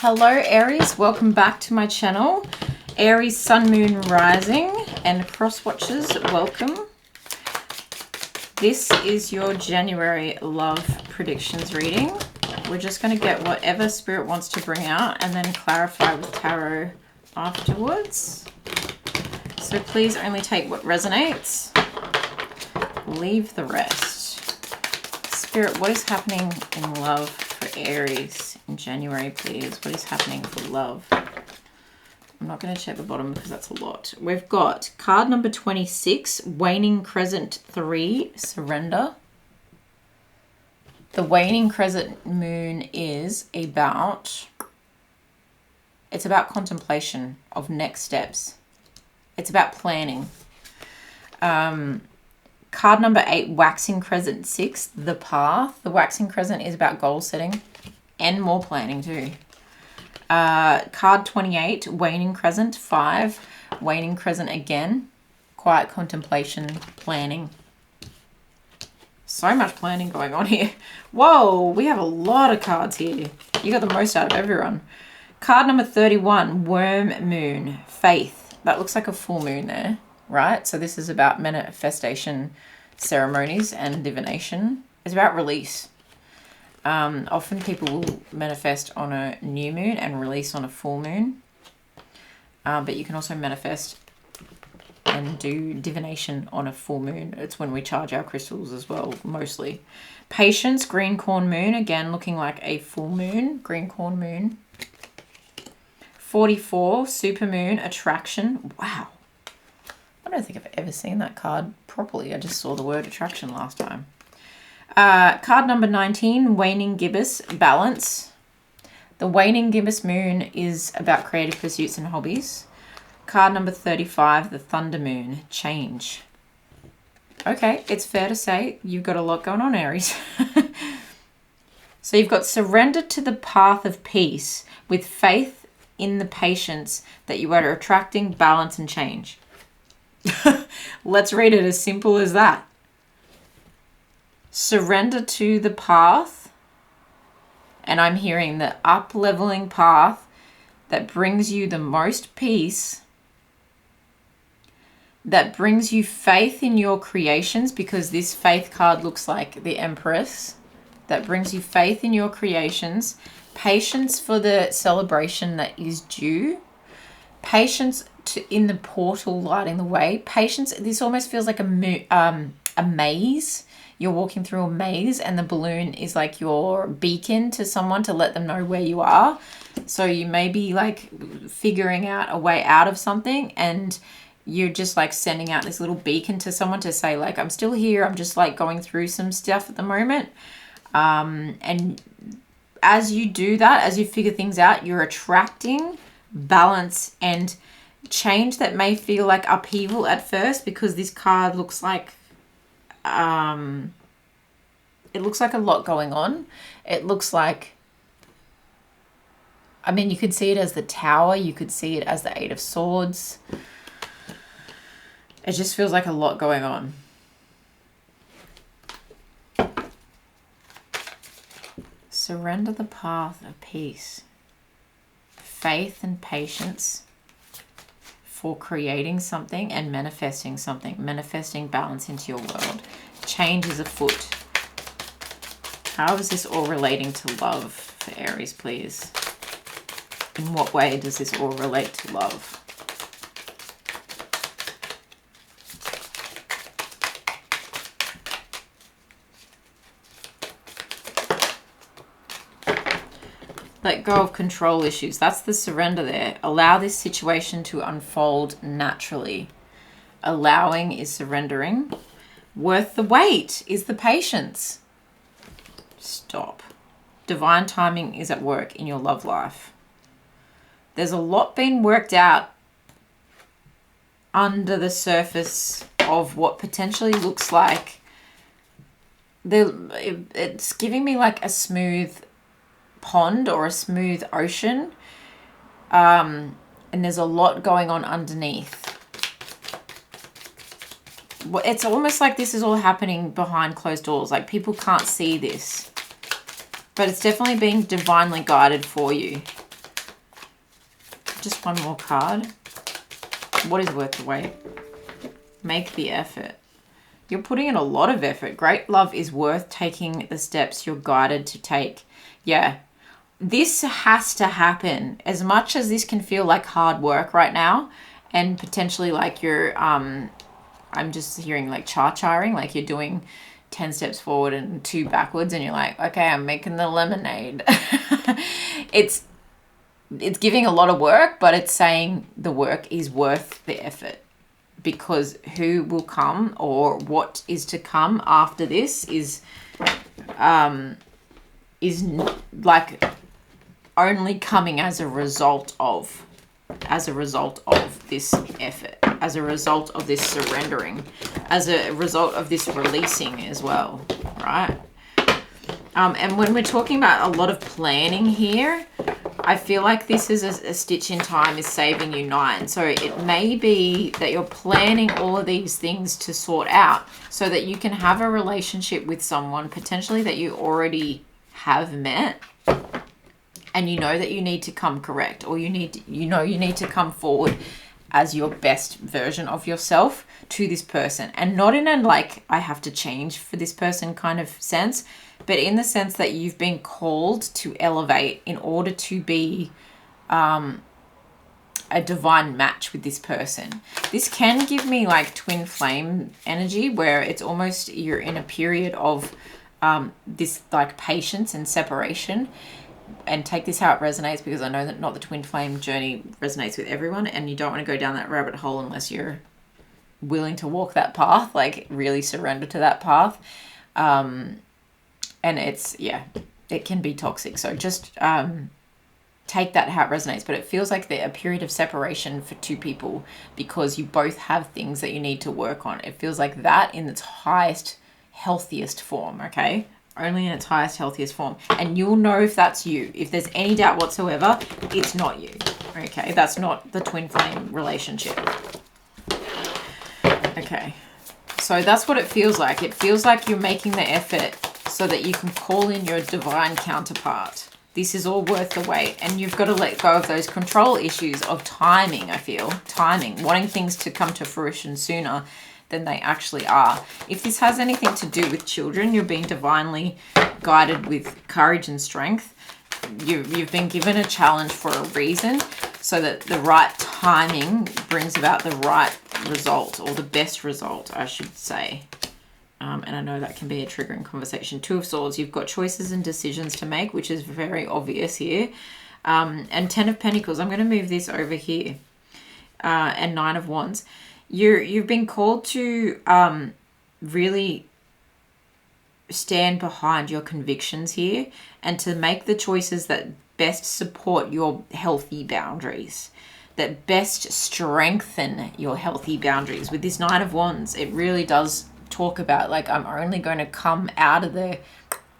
Hello Aries, welcome back to my channel. Aries, Sun, Moon, Rising and cross watchers, welcome. This is your January love predictions reading. We're just going to get whatever Spirit wants to bring out and then clarify with tarot afterwards. So please only take what resonates. Leave the rest. Spirit, what is happening in love for Aries in January, please? What is happening for love? I'm not going to check the bottom because that's a lot. We've got card number 26, Waning Crescent 3, Surrender. The waning crescent moon is about, it's about contemplation of next steps. It's about planning. Card number 8, Waxing Crescent 6, The Path. The Waxing Crescent is about goal setting and more planning too. Card 28, Waning Crescent 5, Waning Crescent again. Quiet contemplation, planning. So much planning going on here. Whoa, we have a lot of cards here. You got the most out of everyone. Card number 31, Worm Moon, Faith. That looks like a full moon there, right? So this is about manifestation ceremonies and divination. It's about release. Often people will manifest on a new moon and release on a full moon. But you can also manifest and do divination on a full moon. It's when we charge our crystals as well, mostly. Patience, Green Corn Moon, again looking like a full moon, Green Corn Moon. 44, Super Moon, Attraction. Wow. I don't think I've ever seen that card properly. I just saw the word attraction last time. Card number 19, Waning Gibbous, Balance. The Waning Gibbous Moon is about creative pursuits and hobbies. Card number 35, the Thunder Moon, Change. Okay, it's fair to say you've got a lot going on, Aries. So you've got surrender to the path of peace with faith in the patience that you are attracting balance and change. Let's read it as simple as that. Surrender to the path, and I'm hearing the up-leveling path that brings you the most peace, that brings you faith in your creations, because this faith card looks like the Empress, that brings you faith in your creations, patience for the celebration that is due, patience in the portal lighting the way, patience. This almost feels like a maze. You're walking through a maze and the balloon is like your beacon to someone to let them know where you are. So you may be like figuring out a way out of something and you're just like sending out this little beacon to someone to say like, I'm still here. I'm just like going through some stuff at the moment. And as you do that, as you figure things out, you're attracting balance and change that may feel like upheaval at first, because this card looks like it looks like a lot going on. It looks like, I mean, you could see it as the Tower. You could see it as the Eight of Swords. It just feels like a lot going on. Surrender the path of peace. Faith and patience for creating something and manifesting something. Manifesting balance into your world. Change is afoot. How is this all relating to love for Aries, please? In what way does this all relate to love? Let go of control issues. That's the surrender there. Allow this situation to unfold naturally. Allowing is surrendering. Worth the wait is the patience. Stop. Divine timing is at work in your love life. There's a lot being worked out under the surface of what potentially looks like. It's giving me like a smooth pond or a smooth ocean. And there's a lot going on underneath. It's almost like this is all happening behind closed doors. Like people can't see this. But it's definitely being divinely guided for you. Just one more card. What is worth the wait? Make the effort. You're putting in a lot of effort. Great love is worth taking the steps you're guided to take. Yeah, this has to happen. As much as this can feel like hard work right now, and potentially like you're, I'm just hearing like cha-charing, like you're doing 10 steps forward and 2 backwards, and you're like, okay, I'm making the lemonade. It's giving a lot of work, but it's saying the work is worth the effort. Because who will come or what is to come after this is like only coming as a result of this effort, as a result of this surrendering, as a result of this releasing as well, right? And when we're talking about a lot of planning here, I feel like this is a stitch in time is saving you 9. So it may be that you're planning all of these things to sort out so that you can have a relationship with someone potentially that you already have met, and you know that you need to come correct, or you need to come forward as your best version of yourself to this person, and not in a like I have to change for this person kind of sense, but in the sense that you've been called to elevate in order to be a divine match with this person. This can give me like twin flame energy, where it's almost you're in a period of this like patience and separation. And take this how it resonates, because I know that not the twin flame journey resonates with everyone, and you don't want to go down that rabbit hole unless you're willing to walk that path, like really surrender to that path. And it's, yeah, it can be toxic. So just take that how it resonates. But it feels like a period of separation for 2 people, because you both have things that you need to work on. It feels like that in its highest, healthiest form, okay? Only in its highest, healthiest form. And you'll know if that's you. If there's any doubt whatsoever, it's not you. Okay, that's not the twin flame relationship. Okay, so that's what it feels like. It feels like you're making the effort so that you can call in your divine counterpart. This is all worth the wait. And you've got to let go of those control issues of timing, I feel. Timing, wanting things to come to fruition sooner than they actually are. If this has anything to do with children, you're being divinely guided with courage and strength. You've been given a challenge for a reason, so that the right timing brings about the right result, or the best result, I should say. And I know that can be a triggering conversation. 2 of Swords, you've got choices and decisions to make, which is very obvious here. And 10 of Pentacles, I'm going to move this over here. And 9 of Wands. You've been called to really stand behind your convictions here, and to make the choices that best support your healthy boundaries, that best strengthen your healthy boundaries. With this 9 of Wands, it really does talk about like, I'm only going to come out of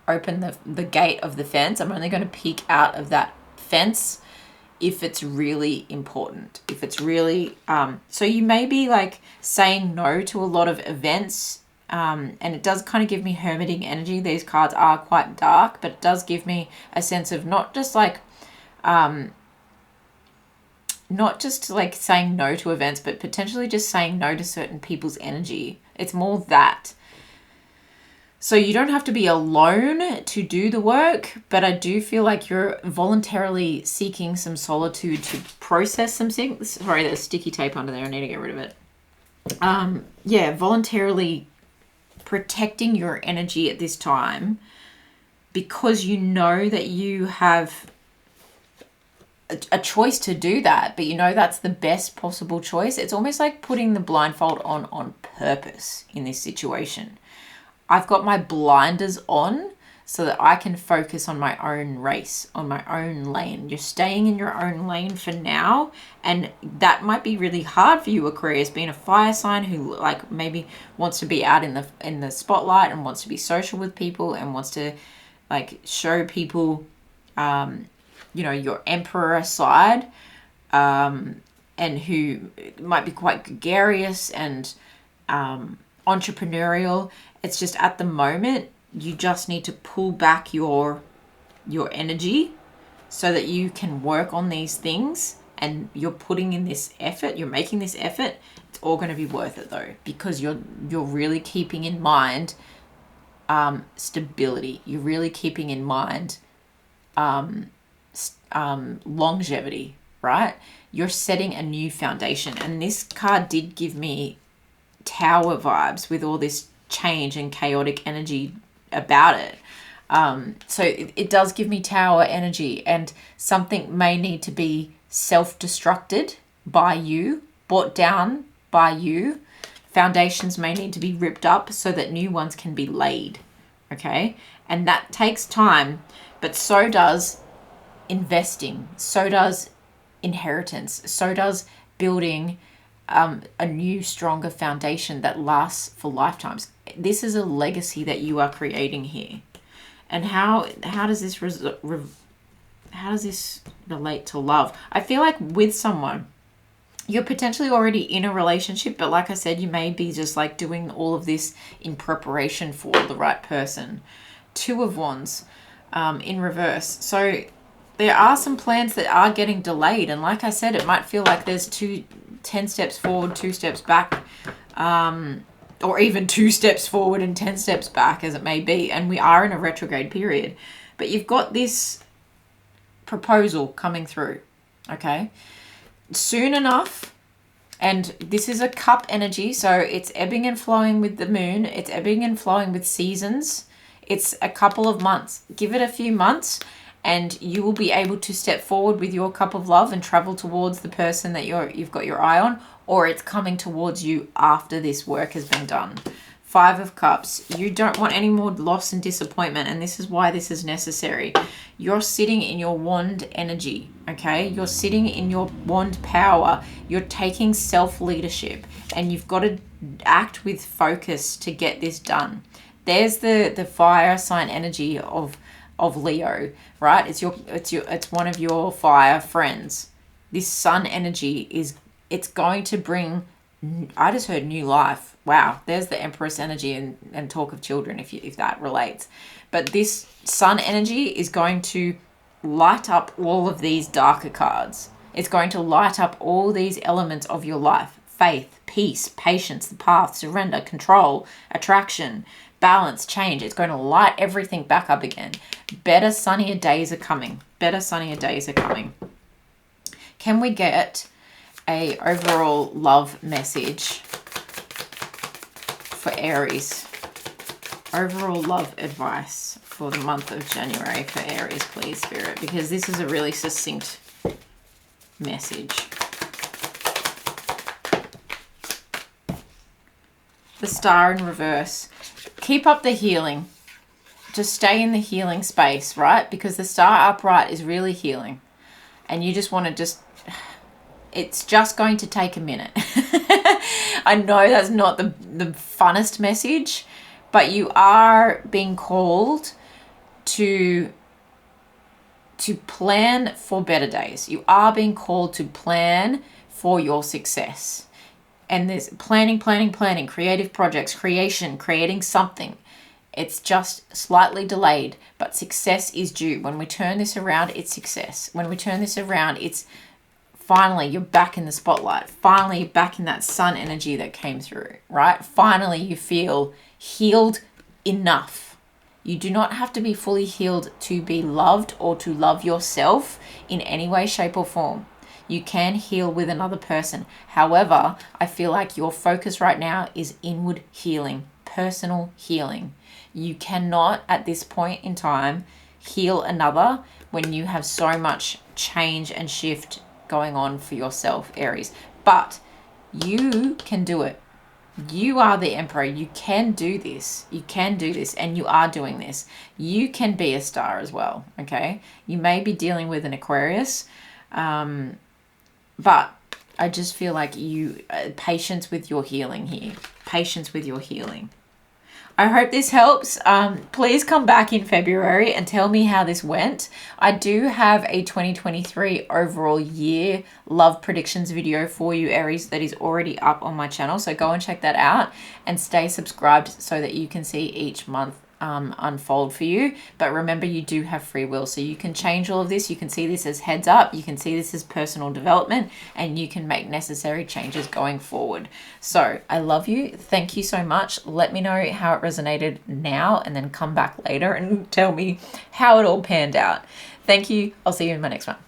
open the gate of the fence. I'm only going to peek out of that fence if it's really important, if it's really, so you may be like saying no to a lot of events, and it does kind of give me hermiting energy. These cards are quite dark, but it does give me a sense of not just like saying no to events, but potentially just saying no to certain people's energy. It's more that. So you don't have to be alone to do the work, but I do feel like you're voluntarily seeking some solitude to process some things. Sorry, there's sticky tape under there. I need to get rid of it. Yeah, voluntarily protecting your energy at this time, because you know that you have a choice to do that, but you know that's the best possible choice. It's almost like putting the blindfold on purpose in this situation. I've got my blinders on so that I can focus on my own race, on my own lane. You're staying in your own lane for now, and that might be really hard for you, Aquarius, being a fire sign who like maybe wants to be out in the spotlight and wants to be social with people and wants to like show people you know, your emperor side, and who might be quite gregarious and entrepreneurial. It's just at the moment you just need to pull back your energy so that you can work on these things and you're putting in this effort, you're making this effort, it's all going to be worth it though, because you're really keeping in mind stability. You're really keeping in mind longevity, right? You're setting a new foundation. And this card did give me Tower vibes with all this change and chaotic energy about it. So it does give me Tower energy, and something may need to be self-destructed by you, brought down by you. Foundations may need to be ripped up so that new ones can be laid. Okay? And that takes time, but so does investing, so does inheritance, so does building a new, stronger foundation that lasts for lifetimes. This is a legacy that you are creating here. And how does this how does this relate to love? I feel like with someone, you're potentially already in a relationship, but like I said, you may be just like doing all of this in preparation for the right person. Two of Wands in reverse. So there are some plans that are getting delayed. And like I said, it might feel like there's 10 steps forward, 2 steps back, or even 2 steps forward and 10 steps back, as it may be. And we are in a retrograde period. But you've got this proposal coming through, okay? Soon enough, and this is a cup energy, so it's ebbing and flowing with the moon. It's ebbing and flowing with seasons. It's a couple of months. Give it a few months, and you will be able to step forward with your cup of love and travel towards the person that you've got your eye on, or it's coming towards you after this work has been done. 5 of Cups. You don't want any more loss and disappointment, and this is why this is necessary. You're sitting in your wand energy, okay? You're sitting in your wand power. You're taking self-leadership, and you've got to act with focus to get this done. There's the fire sign energy of Leo, right? It's one of your fire friends. This sun energy it's going to bring, I just heard new life. Wow, there's the Empress energy and talk of children if that relates. But this sun energy is going to light up all of these darker cards. It's going to light up all these elements of your life. Faith, peace, patience, the path, surrender, control, attraction, balance, change. It's going to light everything back up again. Better, sunnier days are coming. Better, sunnier days are coming. Can we get a overall love message for Aries? Overall love advice for the month of January for Aries, please, Spirit, because this is a really succinct message. The Star in reverse. Keep up the healing. Just stay in the healing space, right? Because the Star upright is really healing. And you just want to it's just going to take a minute. I know that's not the funnest message, but you are being called to plan for better days. You are being called to plan for your success. And there's planning, creative projects, creating something. It's just slightly delayed, but success is due. When we turn this around, it's success. When we turn this around, it's finally you're back in the spotlight. Finally, you're back in that sun energy that came through, right? Finally, you feel healed enough. You do not have to be fully healed to be loved or to love yourself in any way, shape, or form. You can heal with another person. However, I feel like your focus right now is inward healing, personal healing. You cannot, at this point in time, heal another when you have so much change and shift going on for yourself, Aries. But you can do it. You are the Emperor. You can do this. You can do this, and you are doing this. You can be a star as well, okay? You may be dealing with an Aquarius, but I just feel like patience with your healing here. Patience with your healing. I hope this helps. Please come back in February and tell me how this went. I do have a 2023 overall year love predictions video for you, Aries, that is already up on my channel. So go and check that out and stay subscribed so that you can see each month unfold for you. But remember, you do have free will, so you can change all of this. You can see this as heads up, you can see this as personal development, and you can make necessary changes going forward. So I love you. Thank you so much. Let me know how it resonated now, and then come back later and tell me how it all panned out. Thank you. I'll see you in my next one.